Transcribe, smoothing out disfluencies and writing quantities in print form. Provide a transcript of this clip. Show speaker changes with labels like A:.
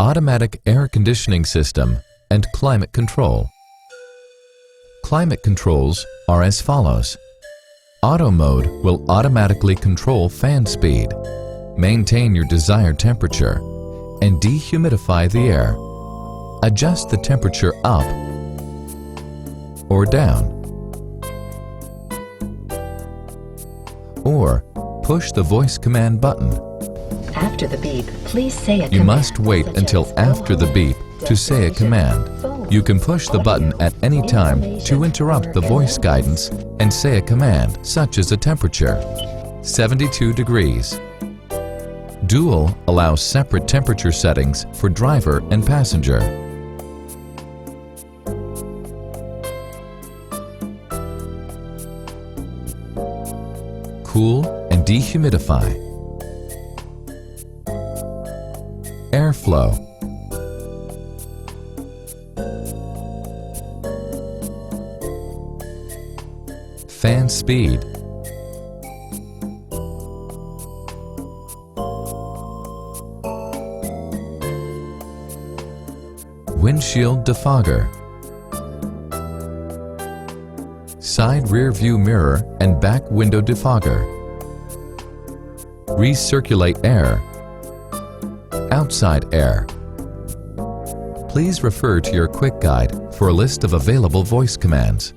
A: automatic air conditioning system, and climate control. Climate controls are as follows. Auto mode will automatically control fan speed, maintain your desired temperature, and dehumidify the air. Adjust the temperature up or down, or push the voice command button.
B: After the beep, please say a command.
A: You must wait until after the beep to say a command. You can push the button at any time to interrupt the voice guidance and say a command such as a temperature, 72 degrees. Dual allows separate temperature settings for driver and passenger. Cool and dehumidify. Airflow. Fan speed. Windshield defogger. Side rear view mirror and back window defogger. Recirculate air. Outside air. Please refer to your quick guide for a list of available voice commands.